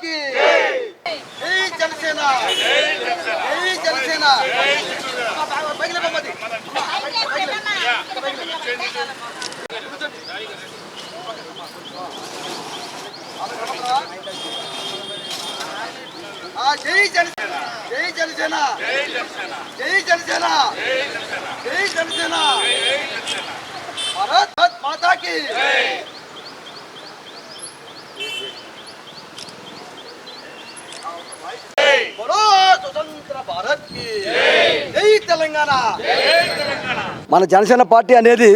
की जय जनसेना जय जनसेना जय जनसेना जय जनसेना जय जनसेना जय जनसेना भारत माता की बोलो स्वतंत्र भारत की जय तेलंगाना మన జనసేన పార్టీ అనేది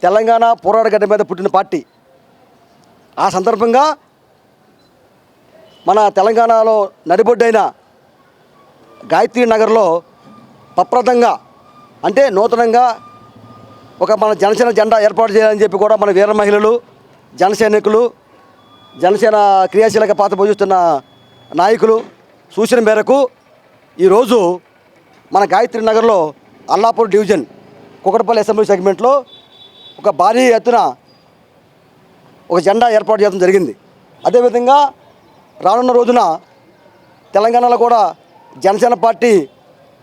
తెలంగాణ పోరాట గడ్డ మీద పుట్టిన పార్టీ. ఆ సందర్భంగా మన తెలంగాణలో నడిబొడ్డైన గాయత్రి నగర్లో ప్రప్రదంగా అంటే నూతనంగా ఒక మన జనసేన జెండా ఏర్పాటు చేయాలని చెప్పి కూడా మన వీర మహిళలు జన సైనికులు జనసేన క్రియాశీలక పాత్ర పోషిస్తున్న నాయకులు సూచన మేరకు ఈరోజు మన గాయత్రి నగర్లో అల్లాపూర్ డివిజన్ కుకటపల్లి అసెంబ్లీ సెగ్మెంట్లో ఒక భారీ ఎత్తున ఒక జెండా ఏర్పాటు చేయడం జరిగింది. అదేవిధంగా రానున్న రోజున తెలంగాణలో కూడా జనసేన పార్టీ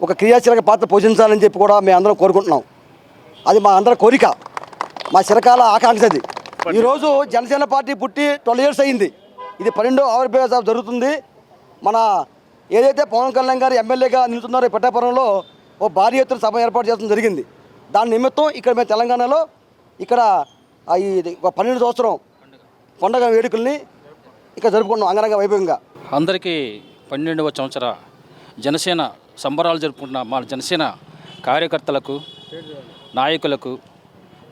ఒక క్రియాశీలక పాత్ర పోషించాలని చెప్పి కూడా మేము అందరం కోరుకుంటున్నాం. అది మా అందరి కోరిక, మా చిరకాల ఆకాంక్ష. అది ఈరోజు జనసేన పార్టీ పుట్టి 12 years అయింది. ఇది 12వ ఆవిర్భావ జరుగుతుంది. మన ఏదైతే పవన్ కళ్యాణ్ గారు ఎమ్మెల్యేగా నిలుస్తున్నారో పిఠాపురంలో ఓ భారీ ఎత్తున సభ ఏర్పాటు చేయడం జరిగింది. దాని నిమిత్తం ఇక్కడ మేము తెలంగాణలో ఇక్కడ ఈ 12 సంవత్సరం పండుగ వేడుకల్ని ఇక్కడ జరుపుకుంటున్నాం అంగరంగ వైభవంగా. అందరికీ 12వ సంవత్సర జనసేన సంబరాలు జరుపుకుంటున్న మా జనసేన కార్యకర్తలకు నాయకులకు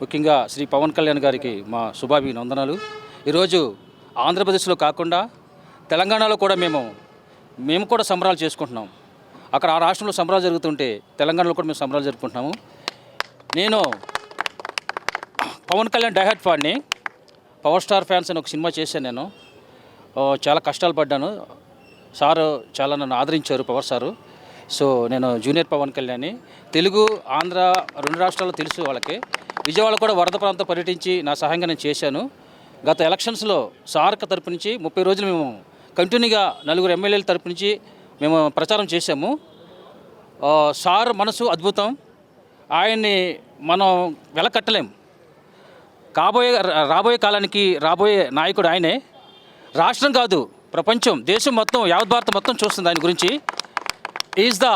ముఖ్యంగా శ్రీ పవన్ కళ్యాణ్ గారికి మా శుభాభినందనలు. ఈరోజు ఆంధ్రప్రదేశ్లో కాకుండా తెలంగాణలో కూడా మేము కూడా సంబరాలు చేసుకుంటున్నాం. అక్కడ ఆ రాష్ట్రంలో సంబరాలు జరుగుతుంటే తెలంగాణలో కూడా మేము సంబరాలు జరుపుకుంటున్నాము. నేను పవన్ కళ్యాణ్ డైహార్డ్ ఫ్యాన్ని. పవర్ స్టార్ ఫ్యాన్స్ అని ఒక సినిమా చేశాను. నేను చాలా కష్టాలు పడ్డాను. సారు చాలా నన్ను ఆదరించారు పవర్ సారు. సో నేను జూనియర్ పవన్ కళ్యాణ్ని. తెలుగు ఆంధ్ర 2 రాష్ట్రాల్లో తెలుసు వాళ్ళకి. విజయవాడ కూడా వరద ప్రాంతం పర్యటించి నా సహాయంగా నేను చేశాను. గత ఎలక్షన్స్లో సార్ తరపు నుంచి 30 రోజులు మేము కంటిన్యూగా 4 ఎమ్మెల్యేల తరపు నుంచి మేము ప్రచారం చేశాము. సార్ మనసు అద్భుతం. ఆయన్ని మనం వెలకట్టలేం. రాబోయే కాలానికి రాబోయే నాయకుడు ఆయనే. రాష్ట్రం కాదు, ప్రపంచం, దేశం మొత్తం, యావత్ భారతం మొత్తం చూస్తుంది ఆయన గురించి. Is the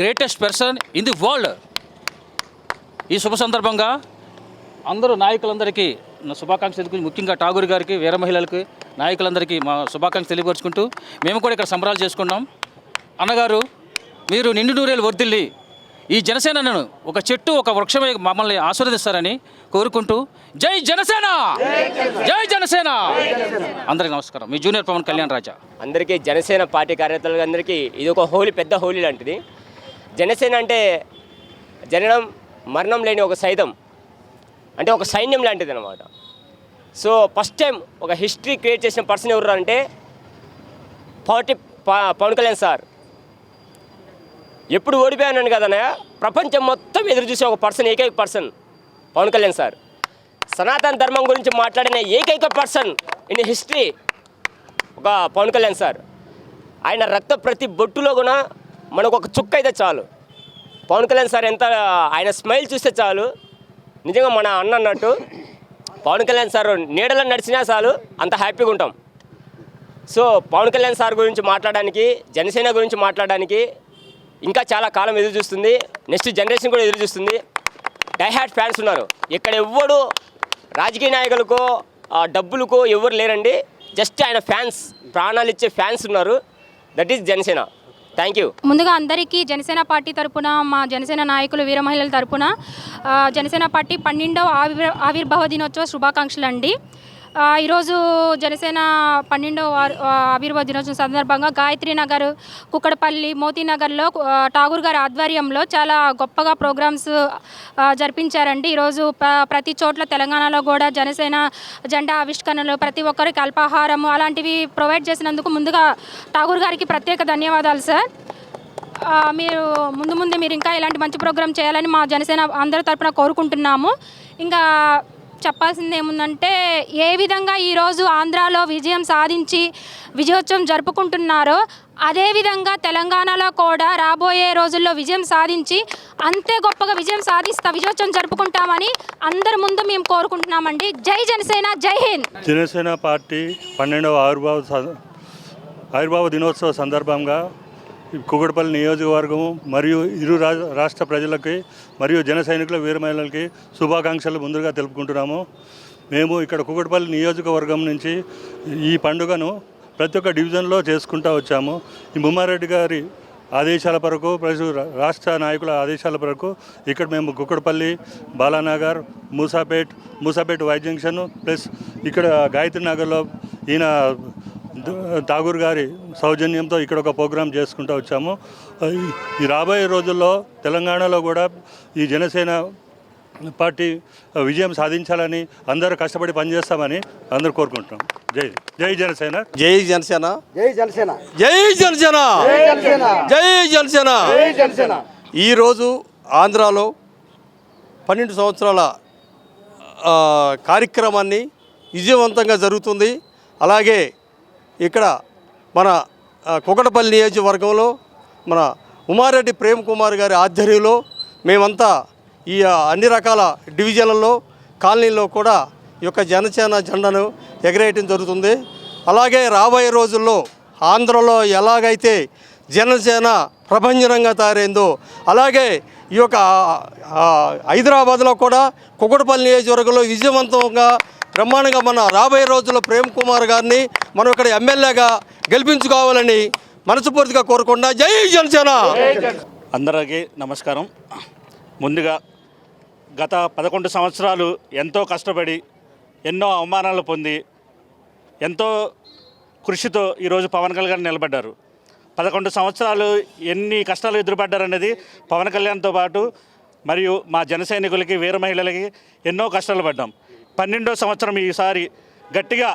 greatest person in the world. ఈ శుభ సందర్భంగా అందరూ నాయకులందరికీ నా శుభాకాంక్షలు తెలుపుకుంటూ, ముఖ్యంగా ఠాగూర్ గారికి, వీర మహిళలకు, నాయకులందరికీ మా శుభాకాంక్షలు తెలియపరుచుకుంటూ మేము కూడా ఇక్కడ సంబరాలు చేసుకున్నాం. అన్నగారు మీరు నిండు నూరేళ్ళు వర్ధిల్లి ఈ జనసేనను ఒక చెట్టు ఒక వృక్షమే మమ్మల్ని ఆశీర్వదిస్తారని కోరుకుంటూ జై జనసేన జై జనసేన. అందరికీ నమస్కారం. మీ జూనియర్ పవన్ కళ్యాణ్ రాజా. అందరికీ జనసేన పార్టీ కార్యకర్తలందరికీ ఇది ఒక పెద్ద హోలీ లాంటిది. జనసేన అంటే జననం మరణం లేని ఒక సైతం, అంటే ఒక సైన్యం లాంటిది అన్నమాట. సో ఫస్ట్ టైం ఒక హిస్టరీ క్రియేట్ చేసిన పర్సన్ ఎవరు అంటే పవన్ కళ్యాణ్ సార్. ఎప్పుడు ఓడిపోయానని కదన్నయ్య, ప్రపంచం మొత్తం ఎదురు చూసే ఒక పర్సన్, ఏకైక పర్సన్ పవన్ కళ్యాణ్ సార్. సనాతన ధర్మం గురించి మాట్లాడిన ఏకైక పర్సన్ ఇన్ హిస్టరీ ఒక పవన్ కళ్యాణ్ సార్. ఆయన రక్త ప్రతి బొట్టులో కూడా మనకు ఒక చుక్క అయితే చాలు. పవన్ కళ్యాణ్ సార్ ఎంత, ఆయన స్మైల్ చూస్తే చాలు. నిజంగా మన అన్న అన్నట్టు పవన్ కళ్యాణ్ సార్ నీడలో నడిచినా చాలు, అంత హ్యాపీగా ఉంటాం. సో పవన్ కళ్యాణ్ సార్ గురించి మాట్లాడడానికి, జనసేన గురించి మాట్లాడడానికి ఇంకా చాలా కాలం ఎదురు చూస్తుంది. నెక్స్ట్ జనరేషన్ కూడా ఎదురు చూస్తుంది. డైహార్డ్ ఫ్యాన్స్ ఉన్నారు. ఇక్కడ ఎవ్వడు రాజకీయ నాయకులకో డబ్బులకో ఎవరు లేరండి. జస్ట్ ఆయన ఫ్యాన్స్, ప్రాణాలు ఇచ్చే ఫ్యాన్స్ ఉన్నారు. That is Janasena. Thank you. ముందుగా అందరికీ జనసేన పార్టీ తరపున, మా జనసేన నాయకులు వీర మహిళల తరపున జనసేన పార్టీ 12వ ఆవిర్భావ దినోత్సవ శుభాకాంక్షలు అండి. ఈరోజు జనసేన 12వ ఆవిర్భావ దినోత్సవం సందర్భంగా గాయత్రి నగర్, కుక్కడపల్లి, మోతీనగర్లో ఠాగూర్ గారి ఆధ్వర్యంలో చాలా గొప్పగా ప్రోగ్రామ్స్ జరిపించారండి. ఈరోజు ప్రతి చోట్ల తెలంగాణలో కూడా జనసేన జెండా ఆవిష్కరణలు, ప్రతి ఒక్కరికి అల్పాహారము అలాంటివి ప్రొవైడ్ చేసినందుకు ముందుగా ఠాగూర్ గారికి ప్రత్యేక ధన్యవాదాలు సార్. మీరు ముందు మీరు ఇంకా ఇలాంటి మంచి ప్రోగ్రామ్ చేయాలని మా జనసేన అందరి తరపున కోరుకుంటున్నాము. ఇంకా చెప్పాల్సింది ఏముందంటే ఏ విధంగా ఈరోజు ఆంధ్రాలో విజయం సాధించి విజయోత్సవం జరుపుకుంటున్నారో అదేవిధంగా తెలంగాణలో కూడా రాబోయే రోజుల్లో విజయం సాధించి అంతే గొప్పగా విజయోత్సవం జరుపుకుంటామని అందరి ముందు మేము కోరుకుంటున్నామండి. జై జనసేన, జై హింద్. జనసేన పార్టీ 12వ ఆవిర్భావ దినోత్సవ సందర్భంగా కూకట్పల్లి నియోజకవర్గం మరియు ఇరు రాష్ట్ర ప్రజలకి మరియు జన సైనికుల వీర మహిళలకి శుభాకాంక్షలు ముందుగా తెలుపుకుంటున్నాము. మేము ఇక్కడ కూకట్పల్లి నియోజకవర్గం నుంచి ఈ పండుగను ప్రతి ఒక్క డివిజన్లో చేసుకుంటూ వచ్చాము. ఈ ముమ్మారెడ్డి గారి ఆదేశాల వరకు రాష్ట్ర నాయకుల ఆదేశాల వరకు ఇక్కడ మేము Kukatpally, Balanagar, Moosapet Y junction plus ఇక్కడ గాయత్రి నగర్లో ఈయన ఠాగూర్ గారి సౌజన్యంతో ఇక్కడ ఒక ప్రోగ్రాం చేసుకుంటూ వచ్చాము. ఈ రాబోయే రోజుల్లో తెలంగాణలో కూడా ఈ జనసేన పార్టీ విజయం సాధించాలని అందరూ కష్టపడి పనిచేస్తామని అందరూ కోరుకుంటున్నాం. జై జనసేన, జై జనసేన, జై జనసేన, జై జనసేన, జై జనసేన, జై జనసేన. జై జనసేన. ఈరోజు ఆంధ్రాలో 12 సంవత్సరాల కార్యక్రమాన్ని విజయవంతంగా జరుగుతుంది. అలాగే ఇక్కడ మన కూకట్పల్లి నియోజకవర్గంలో మన ఉమారెడ్డి ప్రేమ్ కుమార్ గారి ఆధ్వర్యంలో మేమంతా ఈ అన్ని రకాల డివిజన్లలో కాలనీల్లో కూడా ఈ యొక్క జనసేన జెండాను ఎగరేయటం జరుగుతుంది. అలాగే రాబోయే రోజుల్లో ఆంధ్రలో ఎలాగైతే జనసేన ప్రభంజనంగా తయారైందో అలాగే ఈ యొక్క హైదరాబాద్లో కూడా కూకట్పల్లి నియోజకవర్గంలో విజయవంతంగా బ్రహ్మాండంగా మన రాబోయే రోజుల్లో ప్రేమ్ కుమార్ గారిని మనం ఇక్కడ ఎమ్మెల్యేగా గెలిపించుకోవాలని మనస్ఫూర్తిగా కోరుకుంటున్నా. జై జనసేన. అందరికీ నమస్కారం. ముందుగా గత 11 సంవత్సరాలు ఎంతో కష్టపడి ఎన్నో అవమానాలు పొంది ఎంతో కృషితో ఈరోజు పవన్ కళ్యాణ్ నిలబడ్డారు. 11 సంవత్సరాలు ఎన్ని కష్టాలు ఎదురుపడ్డారనేది పవన్ కళ్యాణ్తో పాటు మరియు మా జన సైనికులకి వీర మహిళలకి ఎన్నో కష్టాలు పడ్డాం. 12వ సంవత్సరం ఈసారి గట్టిగా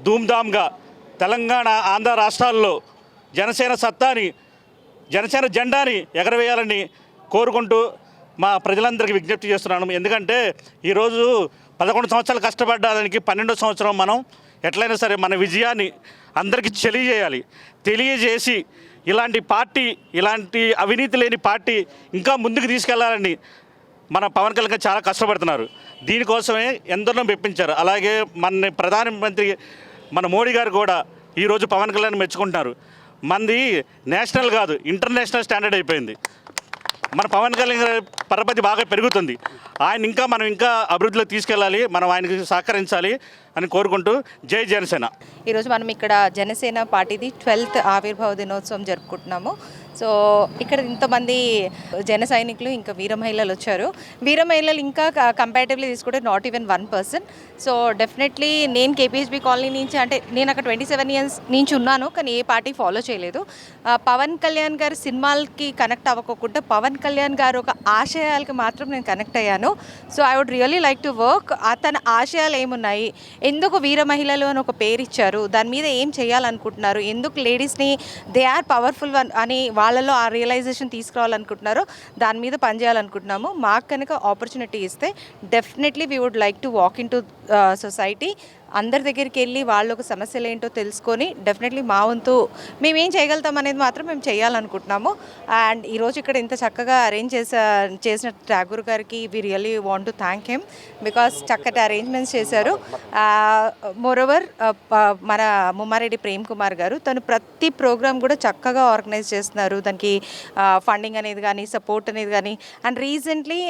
ధూమ్ధామ్గా తెలంగాణ ఆంధ్ర రాష్ట్రాల్లో జనసేన సత్తాని జనసేన జెండాని ఎగరవేయాలని కోరుకుంటూ మా ప్రజలందరికీ విజ్ఞప్తి చేస్తున్నాను. ఎందుకంటే ఈరోజు 11 సంవత్సరాలు కష్టపడడానికి 12వ సంవత్సరం మనం ఎట్లయినా సరే మన విజయాన్ని అందరికీ తెలియజేసి ఇలాంటి పార్టీ, ఇలాంటి అవినీతి లేని పార్టీ ఇంకా ముందుకు తీసుకెళ్లాలని మన పవన్ కళ్యాణ్ చాలా కష్టపడుతున్నారు. దీనికోసమే ఎందరినో మెప్పించారు. అలాగే మన ప్రధానమంత్రి మన మోడీ గారు కూడా ఈరోజు పవన్ కళ్యాణ్ మెచ్చుకుంటున్నారు. మనది నేషనల్ కాదు, ఇంటర్నేషనల్ స్టాండర్డ్ అయిపోయింది. మన పవన్ కళ్యాణ్ గారి పరపతి బాగా పెరుగుతుంది. మనం ఇంకా అభివృద్ధిలో తీసుకెళ్ళాలి, మనం ఆయనకి సహకరించాలి అని కోరుకుంటూ జై జనసేన. ఈరోజు మనం ఇక్కడ జనసేన పార్టీది 12th ఆవిర్భావ దినోత్సవం జరుపుకుంటున్నాము. సో ఇక్కడ ఇంతమంది జన సైనికులు ఇంకా వీర మహిళలు వచ్చారు. వీర మహిళలు ఇంకా కంపారిటివ్లీ తీసుకుంటే నాట్ ఈవెన్ 1%. సో డెఫినెట్లీ నేను కేపీహెచ్బీ కాలనీ నుంచి, అంటే నేను అక్కడ 27 years నుంచి ఉన్నాను, కానీ ఏ పార్టీ ఫాలో చేయలేదు. పవన్ కళ్యాణ్ గారి సినిమాలకి కనెక్ట్ అవ్వకుండా పవన్ కళ్యాణ్ గారు ఒక ఆశయాలకి మాత్రం నేను కనెక్ట్ అయ్యాను. So I would really like to work. తన ఆశయాలు ఏమున్నాయి, ఎందుకు వీర మహిళలు అని ఒక పేరు ఇచ్చారు, దాని మీద ఏం చేయాలనుకుంటున్నారు, ఎందుకు లేడీస్ని దే ఆర్ పవర్ఫుల్ అని వాళ్ళలో ఆ రియలైజేషన్ తీసుకురావాలనుకుంటున్నారో దాని మీద పనిచేయాలనుకుంటున్నాము. మాకు కనుక ఆపర్చునిటీ ఇస్తే definitely we would like to walk in to society. అందరి దగ్గరికి వెళ్ళి వాళ్ళ ఒక సమస్యలు ఏంటో తెలుసుకొని డెఫినెట్లీ మా వంతు మేమేం చేయగలుగుతాం అనేది మాత్రం మేము చేయాలనుకుంటున్నాము. అండ్ ఈరోజు ఇక్కడ ఇంత చక్కగా అరేంజ్ చేసిన ఠాగూర్ గారికి we really want to thank him, because చక్కటి అరేంజ్మెంట్స్ చేశారు. మోరోవర్ మన ముమ్మారెడ్డి ప్రేమ్ కుమార్ గారు తను ప్రతి ప్రోగ్రామ్ కూడా చక్కగా ఆర్గనైజ్ చేస్తున్నారు. దానికి ఫండింగ్ అనేది కానీ, సపోర్ట్ అనేది కానీ. అండ్ రీసెంట్లీ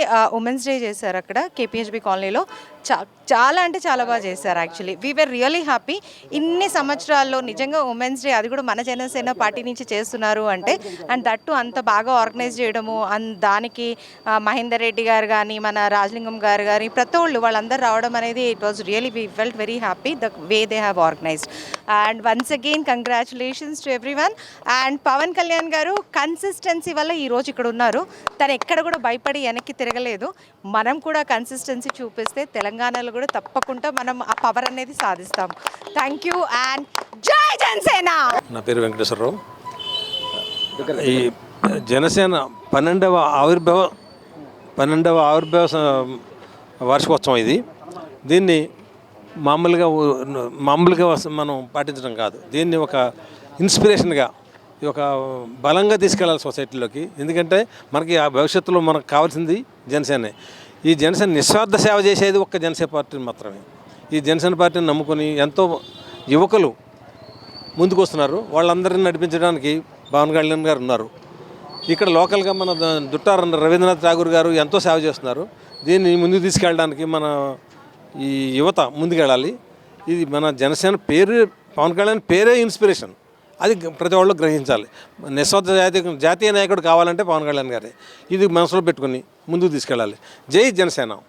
ఉమెన్స్ డే చేశారు అక్కడ కేపీహెచ్బీ కాలనీలో. చాలా అంటే చాలా బాగా చేశారు. Actually we were really happy. ఇన్ని సంవత్సరాల్లో నిజంగా ఉమెన్స్ డే, అది కూడా మన జనసేన పార్టీ నుంచి చేస్తున్నారు అంటే, అండ్ దట్టు అంత బాగా ఆర్గనైజ్ చేయడము, దానికి మహేందర్ రెడ్డి గారు కానీ, మన రాజలింగం గారు కానీ, ప్రతి వాళ్ళందరూ రావడం అనేది it was really we felt very happy the way they have organized. And once again congratulations to everyone. అండ్ పవన్ కళ్యాణ్ గారు కన్సిస్టెన్సీ వల్ల ఈరోజు ఇక్కడ ఉన్నారు. తను ఎక్కడ కూడా భయపడి వెనక్కి తిరగలేదు. మనం కూడా కన్సిస్టెన్సీ చూపిస్తే తెలంగాణలో కూడా తప్పకుండా మనం ఆ పవర్ అనేది సాధిస్తాం. థ్యాంక్ యూ అండ్ జై జనసేన. నా పేరు వెంకటేశ్వరరావు. ఈ జనసేన 12వ ఆవిర్భావ వార్షికోత్సవం ఇది. దీన్ని మామూలుగా మనం పాటించడం కాదు, దీన్ని ఒక ఇన్స్పిరేషన్గా ఒక బలంగా తీసుకెళ్ళాలి సొసైటీలోకి. ఎందుకంటే మనకి ఆ భవిష్యత్తులో మనకు కావాల్సింది జనసేనే. ఈ జనసేన నిస్వార్థ సేవ చేసేది ఒక్క జనసేన పార్టీని మాత్రమే. ఈ జనసేన పార్టీని నమ్ముకొని ఎంతో యువకులు ముందుకు వస్తున్నారు. వాళ్ళందరినీ నడిపించడానికి పవన్ కళ్యాణ్ గారు ఉన్నారు. ఇక్కడ లోకల్గా మన దుట్టార రవీంద్రనాథ్ ఠాగూర్ గారు ఎంతో సేవ చేస్తున్నారు. దీన్ని ముందుకు తీసుకెళ్ళడానికి మన ఈ యువత ముందుకెళ్ళాలి. ఇది మన జనసేన పేరు, పవన్ కళ్యాణ్ పేరే ఇన్స్పిరేషన్. అది ప్రతి వాళ్ళు గ్రహించాలి. నిస్వార్థ జాతీయ నాయకుడు కావాలంటే పవన్ కళ్యాణ్ గారే. ఇది మనసులో పెట్టుకుని ముందుకు తీసుకెళ్ళాలి. జై జనసేన.